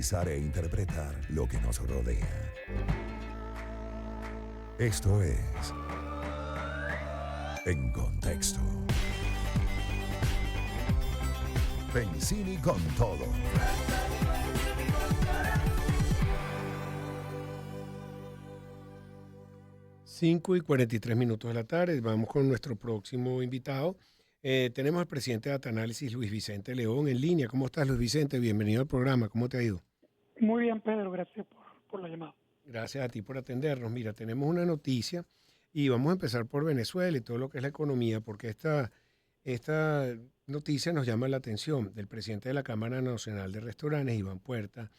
analizar e interpretar lo que nos rodea. Esto es En Contexto. Pencini con todo. 5:43 de la tarde. Vamos con nuestro próximo invitado. Tenemos al presidente de Atanálisis, Luis Vicente León, en línea. ¿Cómo estás, Luis Vicente? Bienvenido al programa. ¿Cómo te ha ido? Muy bien, Pedro. Gracias por la llamada. Gracias a ti por atendernos. Mira, tenemos una noticia y vamos a empezar por Venezuela y todo lo que es la economía, porque esta noticia nos llama la atención. Del presidente de la Cámara Nacional de Restaurantes, Iván Puerta,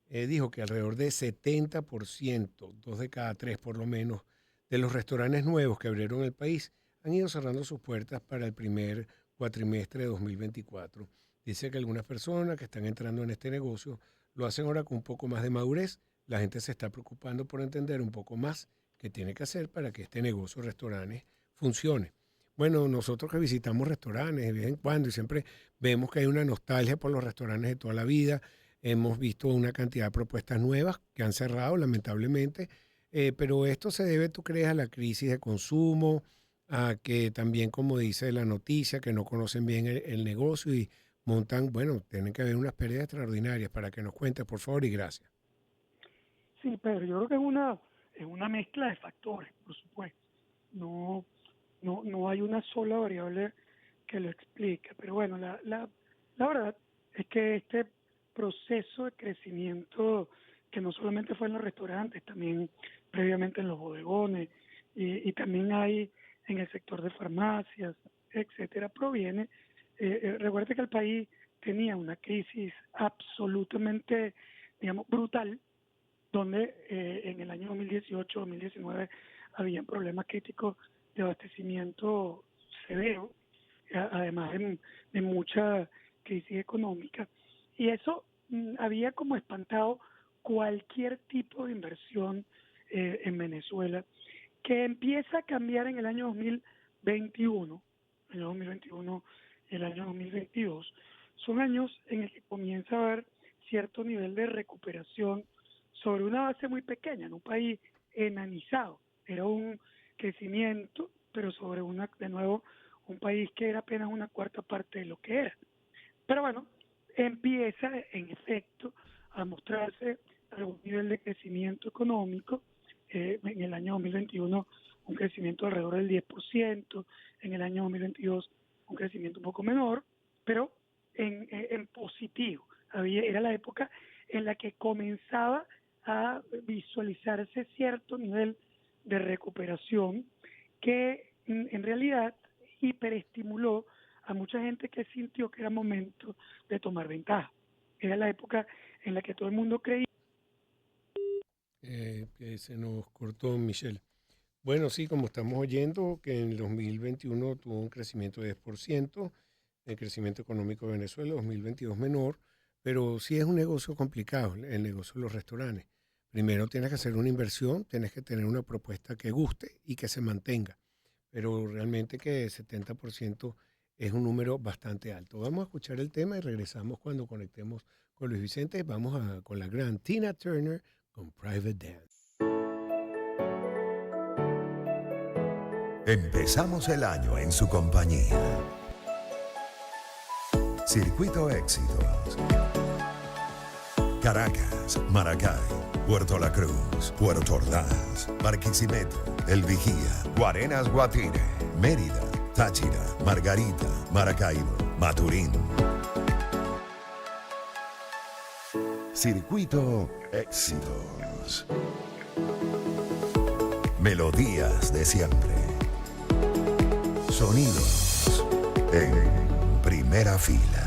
dijo que alrededor de 70%, 2 de cada 3 por lo menos, de los restaurantes nuevos que abrieron el país han ido cerrando sus puertas para el primer cuatrimestre de 2024. Dice que algunas personas que están entrando en este negocio lo hacen ahora con un poco más de madurez. La gente se está preocupando por entender un poco más qué tiene que hacer para que este negocio de restaurantes funcione. Bueno, nosotros que visitamos restaurantes de vez en cuando y siempre vemos que hay una nostalgia por los restaurantes de toda la vida. Hemos visto una cantidad de propuestas nuevas que han cerrado, lamentablemente. Pero esto se debe, ¿tú crees, a la crisis de consumo, a que también, como dice la noticia, que no conocen bien el negocio y montan, bueno, tienen que haber unas pérdidas extraordinarias? Para que nos cuentes, por favor, y gracias. Sí, Pedro, yo creo que es una mezcla de factores, por supuesto. No hay una sola variable que lo explique. Pero bueno, la verdad es que este proceso de crecimiento, que no solamente fue en los restaurantes, también previamente en los bodegones y también hay en el sector de farmacias, etcétera, proviene. Recuerde que el país tenía una crisis absolutamente, digamos, brutal, donde en el año 2018-2019 habían problemas críticos de abastecimiento severo, además de mucha crisis económica, y eso había como espantado cualquier tipo de inversión en Venezuela, que empieza a cambiar en el año 2021. El año 2021 y el año 2022 son años en el que comienza a haber cierto nivel de recuperación sobre una base muy pequeña, en un país enanizado. Era un crecimiento, pero sobre de nuevo, un país que era apenas una cuarta parte de lo que era. Pero bueno, empieza en efecto a mostrarse algún nivel de crecimiento económico. En el año 2021 un crecimiento alrededor del 10%, en el año 2022 un crecimiento un poco menor, pero en positivo. Era la época en la que comenzaba a visualizarse cierto nivel de recuperación que en realidad hiperestimuló a mucha gente que sintió que era momento de tomar ventaja. Era la época en la que todo el mundo creía. Que se nos cortó, Michelle. Bueno, sí, como estamos oyendo, que en el 2021 tuvo un crecimiento de 10%, el crecimiento económico de Venezuela, 2022 menor, pero sí es un negocio complicado, el negocio de los restaurantes. Primero tienes que hacer una inversión, tienes que tener una propuesta que guste y que se mantenga, pero realmente que 70% es un número bastante alto. Vamos a escuchar el tema y regresamos cuando conectemos con Luis Vicente. Vamos con la gran Tina Turner con Private Dance. Empezamos el año en su compañía. Circuito Éxitos. Caracas, Maracay, Puerto La Cruz, Puerto Ordaz, Barquisimeto, El Vigía, Guarenas, Guatire, Mérida, Táchira, Margarita, Maracaibo, Maturín. Circuito Éxitos. Melodías de siempre. Sonidos en primera fila.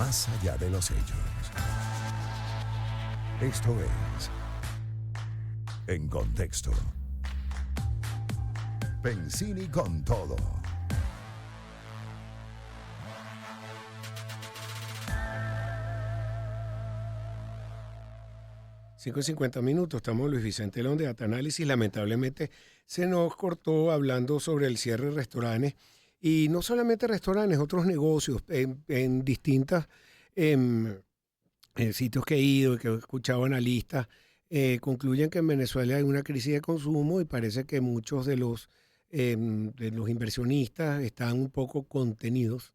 más allá de los hechos. Esto es En Contexto. Pensini con todo. Cinco y 50 minutos, estamos Luis Vicente León de Data Análisis. Lamentablemente se nos cortó hablando sobre el cierre de restaurantes y no solamente restaurantes, otros negocios en distintas sitios que he ido y que he escuchado analistas concluyen que en Venezuela hay una crisis de consumo y parece que muchos de los inversionistas están un poco contenidos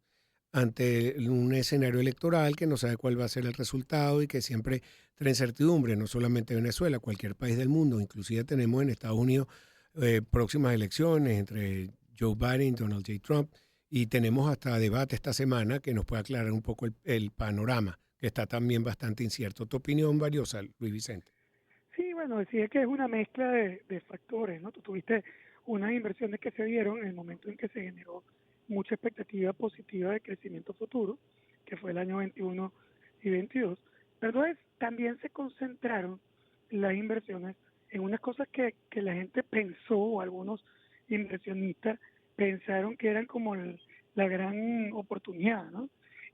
ante un escenario electoral que no sabe cuál va a ser el resultado y que siempre trae incertidumbre, no solamente Venezuela, cualquier país del mundo. Inclusive tenemos en Estados Unidos próximas elecciones entre Joe Biden y Donald J. Trump y tenemos hasta debate esta semana que nos puede aclarar un poco el panorama, que está también bastante incierto. ¿Tu opinión valiosa, Luis Vicente? Sí, bueno, decía que es una mezcla de factores, ¿no? Tú tuviste unas inversiones que se dieron en el momento en que se generó mucha expectativa positiva de crecimiento futuro, que fue el año 21 y 22, pero entonces también se concentraron las inversiones en unas cosas que la gente pensó, o algunos inversionistas pensaron que eran como la gran oportunidad, ¿no?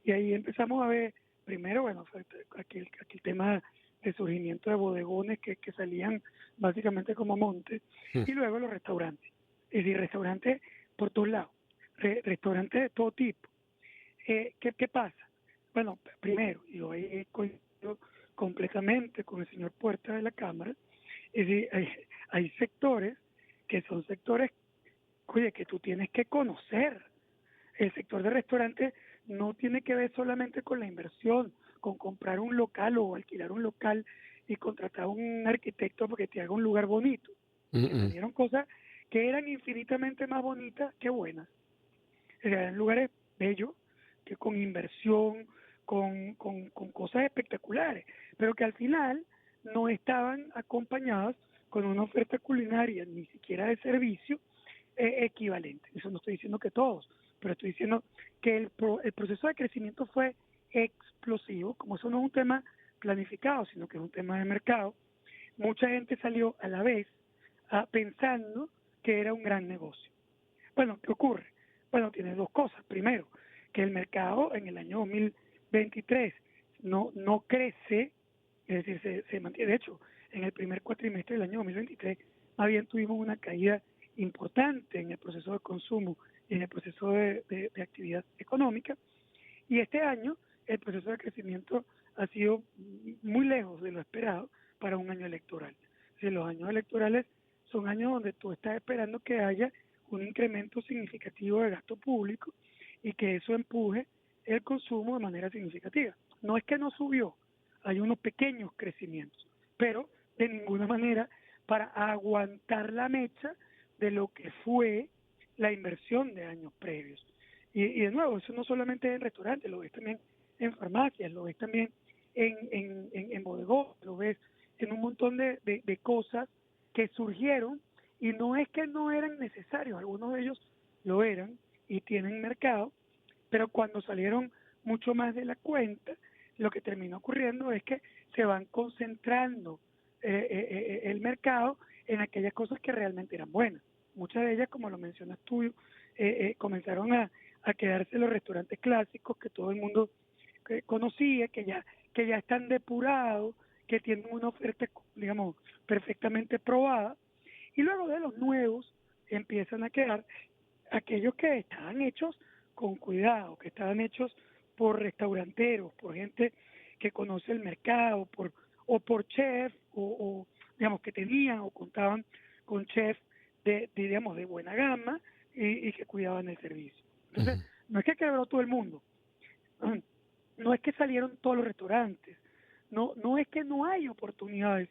Y ahí empezamos a ver, primero, bueno, fue aquí el tema de surgimiento de bodegones que salían básicamente como montes, y luego los restaurantes. Es decir, restaurantes por todos lados, restaurantes de todo tipo. ¿Qué pasa? Bueno, primero, yo ahí coincido completamente con el señor Puerta de la Cámara, es decir, hay sectores que son sectores, oye, que tú tienes que conocer. El sector de restaurantes no tiene que ver solamente con la inversión, con comprar un local o alquilar un local y contratar a un arquitecto porque te haga un lugar bonito. Que salieron cosas que eran infinitamente más bonitas que buenas. O sea, eran lugares bellos, que con inversión, con cosas espectaculares, pero que al final no estaban acompañadas con una oferta culinaria, ni siquiera de servicio, equivalente. Eso no estoy diciendo que todos, pero estoy diciendo que el proceso de crecimiento fue explosivo, como eso no es un tema planificado, sino que es un tema de mercado. Mucha gente salió a la vez pensando que era un gran negocio. Bueno, ¿qué ocurre? Bueno, tiene dos cosas. Primero, que el mercado en el año 2023 no crece, es decir, se mantiene. De hecho, en el primer cuatrimestre del año 2023, más bien tuvimos una caída importante en el proceso de consumo y en el proceso de actividad económica. Y este año el proceso de crecimiento ha sido muy lejos de lo esperado para un año electoral. Si los años electorales son años donde tú estás esperando que haya un incremento significativo de gasto público y que eso empuje el consumo de manera significativa. No es que no subió, hay unos pequeños crecimientos, pero de ninguna manera para aguantar la mecha de lo que fue la inversión de años previos. Y de nuevo, eso no solamente es en restaurantes, lo ves también en farmacias, lo ves también en bodegones, lo ves en un montón de cosas que surgieron y no es que no eran necesarios, algunos de ellos lo eran y tienen mercado, pero cuando salieron mucho más de la cuenta, lo que terminó ocurriendo es que se van concentrando el mercado en aquellas cosas que realmente eran buenas. Muchas de ellas, como lo mencionas tú, comenzaron a quedarse los restaurantes clásicos que todo el mundo conocía, que ya están depurados, que tienen una oferta, digamos, perfectamente probada, y luego de los nuevos empiezan a quedar aquellos que estaban hechos con cuidado, que estaban hechos por restauranteros, por gente que conoce el mercado, o por chef, o digamos que tenían o contaban con chef digamos, de buena gama y que cuidaban el servicio. Entonces, no es que quebró todo el mundo, no es que salieron todos los restaurantes, no es que no hay oportunidades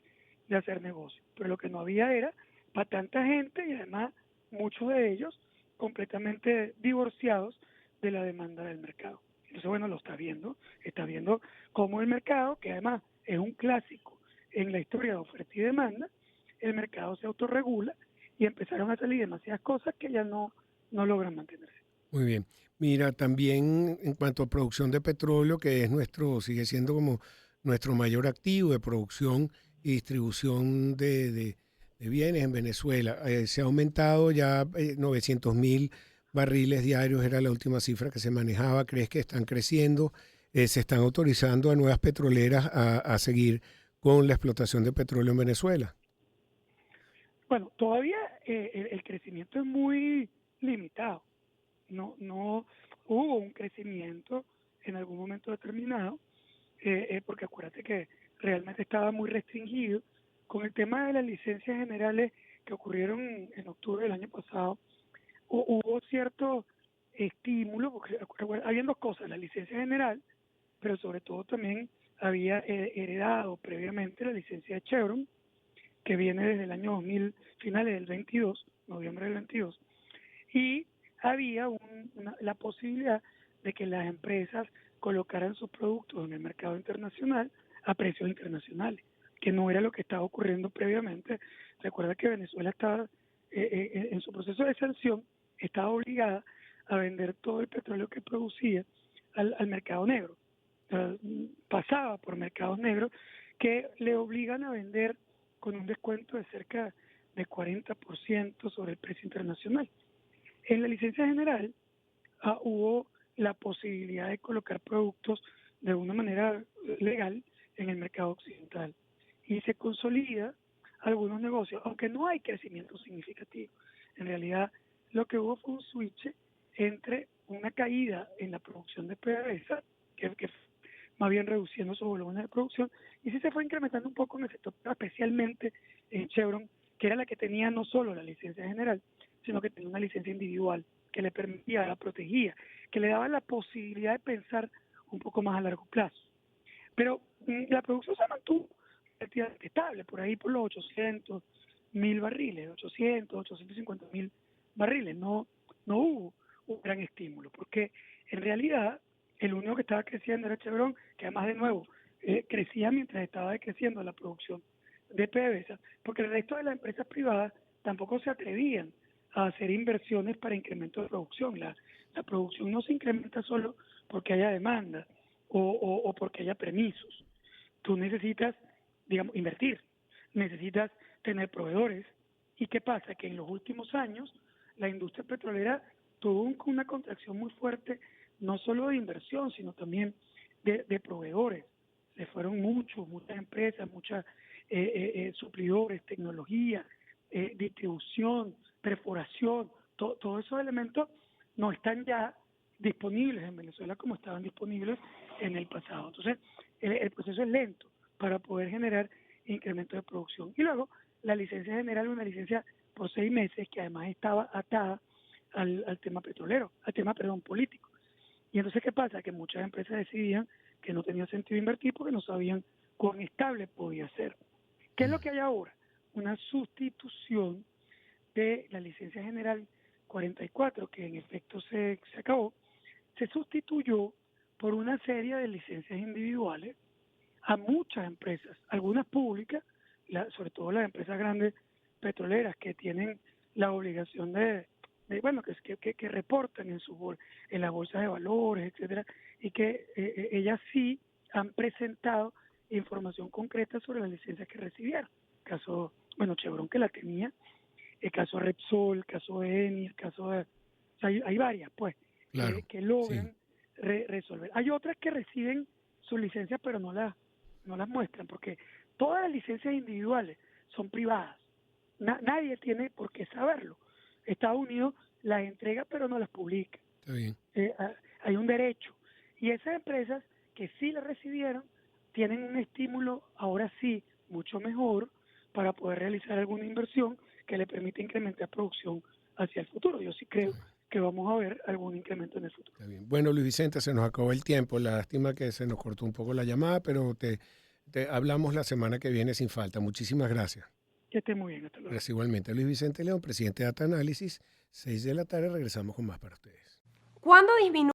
de hacer negocio, pero lo que no había era para tanta gente y además muchos de ellos completamente divorciados de la demanda del mercado. Entonces, bueno, lo está viendo cómo el mercado, que además es un clásico en la historia de oferta y demanda, el mercado se autorregula y empezaron a salir demasiadas cosas que ya no logran mantenerse. Muy bien. Mira, también en cuanto a producción de petróleo, que es sigue siendo como nuestro mayor activo de producción y distribución de bienes en Venezuela. Se ha aumentado ya 900.000 barriles diarios, era la última cifra que se manejaba. ¿Crees que están creciendo? ¿Se están autorizando a nuevas petroleras a seguir con la explotación de petróleo en Venezuela? Bueno, todavía el crecimiento es muy limitado. No hubo un crecimiento en algún momento determinado, porque acuérdate que realmente estaba muy restringido con el tema de las licencias generales que ocurrieron en octubre del año pasado. Hubo cierto estímulo, porque habían dos cosas: la licencia general, pero sobre todo también había heredado previamente la licencia de Chevron, que viene desde el año 2000, finales del 22, noviembre del 22, y había la posibilidad de que las empresas colocaran sus productos en el mercado internacional a precios internacionales, que no era lo que estaba ocurriendo previamente. Recuerda que Venezuela estaba, en su proceso de sanción, estaba obligada a vender todo el petróleo que producía al mercado negro. Pasaba por mercados negros que le obligan a vender con un descuento de cerca de 40% sobre el precio internacional. En la licencia general hubo la posibilidad de colocar productos de una manera legal en el mercado occidental y se consolida algunos negocios, aunque no hay crecimiento significativo. En realidad lo que hubo fue un switch entre una caída en la producción de PDVSA, que más bien reduciendo su volumen de producción, y sí se fue incrementando un poco en el sector, especialmente en Chevron, que era la que tenía no solo la licencia general, sino que tenía una licencia individual que le permitía, la protegía, que le daba la posibilidad de pensar un poco más a largo plazo. Pero la producción se mantuvo relativamente estable, por ahí por los 800.000 barriles, 850.000 barriles. No hubo un gran estímulo, porque en realidad el único que estaba creciendo era Chevron, que además de nuevo crecía mientras estaba decreciendo la producción de PDVSA, porque el resto de las empresas privadas tampoco se atrevían a hacer inversiones para incremento de producción. La producción no se incrementa solo porque haya demanda o porque haya permisos. Tú necesitas, digamos, invertir, necesitas tener proveedores. ¿Y qué pasa? Que en los últimos años la industria petrolera tuvo una contracción muy fuerte, no solo de inversión, sino también de proveedores. Se fueron muchas empresas, muchas suplidores, tecnología, distribución, perforación, todos esos elementos no están ya disponibles en Venezuela como estaban disponibles en el pasado. Entonces, el proceso es lento para poder generar incremento de producción. Y luego, la licencia general es una licencia por 6 meses que además estaba atada al tema petrolero, político. Y entonces, ¿qué pasa? Que muchas empresas decidían que no tenía sentido invertir porque no sabían cuán estable podía ser. ¿Qué es lo que hay ahora? Una sustitución de la licencia general 44, que en efecto se acabó, se sustituyó por una serie de licencias individuales a muchas empresas, algunas públicas, sobre todo las empresas grandes petroleras que tienen la obligación bueno, que reportan en las bolsas de valores, etcétera, y que ellas sí han presentado información concreta sobre las licencias que recibieron. Caso, bueno, Chevron, que la tenía, el caso Repsol, el caso de Eni, el caso de... O sea, hay varias, pues, Claro, que sí. logran resolver. Hay otras que reciben sus licencias, pero no las muestran, porque todas las licencias individuales son privadas. Nadie tiene por qué saberlo. Estados Unidos las entrega, pero no las publica. Está bien. Hay un derecho. Y esas empresas que sí las recibieron tienen un estímulo, ahora sí, mucho mejor para poder realizar alguna inversión que le permita incrementar producción hacia el futuro. Yo sí creo que vamos a ver algún incremento en el futuro. Está bien. Bueno, Luis Vicente, se nos acabó el tiempo. Lástima que se nos cortó un poco la llamada, pero te hablamos la semana que viene sin falta. Muchísimas gracias. Que esté muy bien. Hasta luego. Gracias igualmente. Luis Vicente León, presidente de Data Análisis. 6 de la tarde, regresamos con más para ustedes. ¿Cuándo disminuye